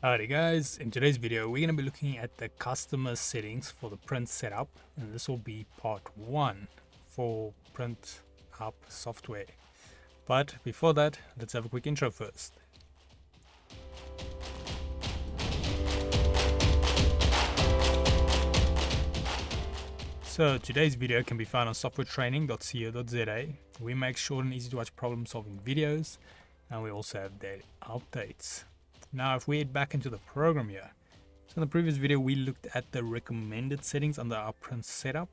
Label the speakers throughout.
Speaker 1: Alrighty guys, in today's video we're going to be looking at the customer settings for the print setup, and this will be part 1 for PrintUP software. But before that, let's have a quick intro first. So today's video can be found on softwaretraining.co.za. We make short and easy to watch problem solving videos, and we also have daily updates. Now if we head back into the program here, so in the previous video we looked at the recommended settings under our print setup.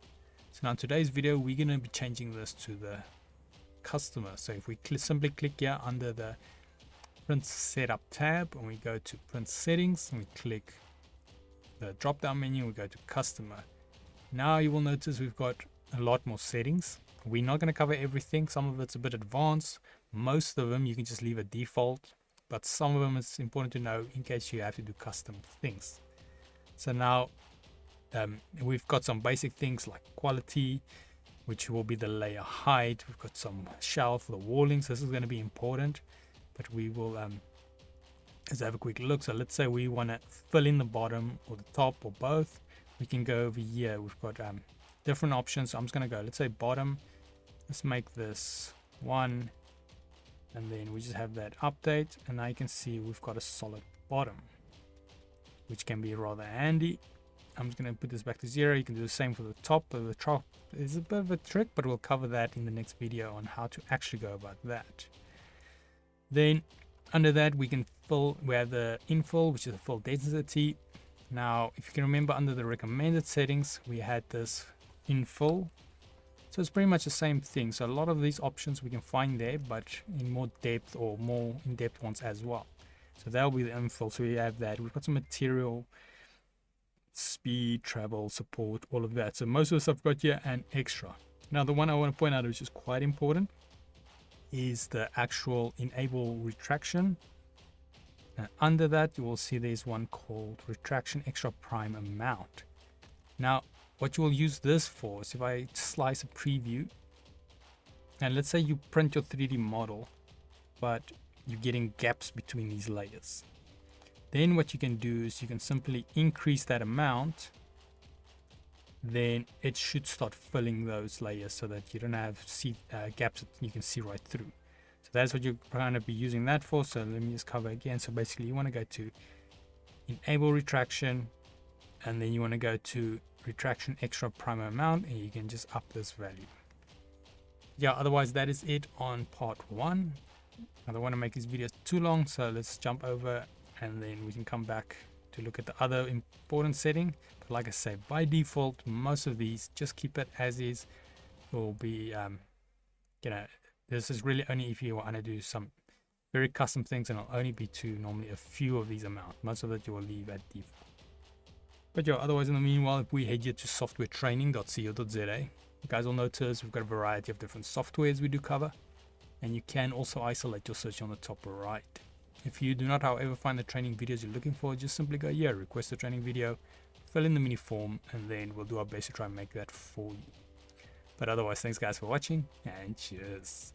Speaker 1: So now in today's video we're going to be changing this to the customer. So if we simply click here under the print setup tab and we go to print settings and we click the drop down menu, we go to customer. Now you will notice we've got a lot more settings. We're not going to cover everything. Some of it's a bit advanced. Most of them you can just leave a default, but some of them it's important to know in case you have to do custom things. So now we've got some basic things like quality, which will be the layer height. We've got some shelf for the wallings. This is going to be important, but we will let's have a quick look. So let's say we want to fill in the bottom or the top or both. We can go over here. We've got different options. So I'm just going to go, let's say bottom. Let's make this 1. And then we just have that update, and now you can see we've got a solid bottom, which can be rather handy. I'm just going to put this back to 0. You can do the same for the top. The top is a bit of a trick, but we'll cover that in the next video on how to actually go about that. Then under that we can fill, we have the infill, which is a full density. Now if you can remember, under the recommended settings we had this infill. So it's pretty much the same thing. So a lot of these options we can find there, but in more depth or more in-depth ones as well. So that'll be the infill. So we have that. We've got some material, speed, travel, support, all of that. So most of the stuff I've got here and extra. Now the one I want to point out, which is quite important, is the actual enable retraction. And under that you will see there's one called retraction extra prime amount. Now what you will use this for is if I slice a preview, and let's say you print your 3D model, but you're getting gaps between these layers. Then what you can do is you can simply increase that amount. Then it should start filling those layers so that you don't have gaps that you can see right through. So that's what you're going to be using that for. So let me just cover again. So basically you want to go to enable retraction, and then you want to go to retraction extra prime amount, and you can just up this value. Yeah, otherwise that is it on part 1. I don't want to make these videos too long, so let's jump over and then we can come back to look at the other important setting. But like I say, by default most of these just keep it as is. It will be this is really only if you want to do some very custom things, and it'll only be to normally a few of these amounts. Most of it you will leave at default. But yeah, otherwise in the meanwhile, if we head here to softwaretraining.co.za, you guys will notice we've got a variety of different softwares we do cover, and you can also isolate your search on the top right. If you do not, however, find the training videos you're looking for, just simply go here, request a training video, fill in the mini form, and then we'll do our best to try and make that for you. But otherwise, thanks guys for watching, and cheers.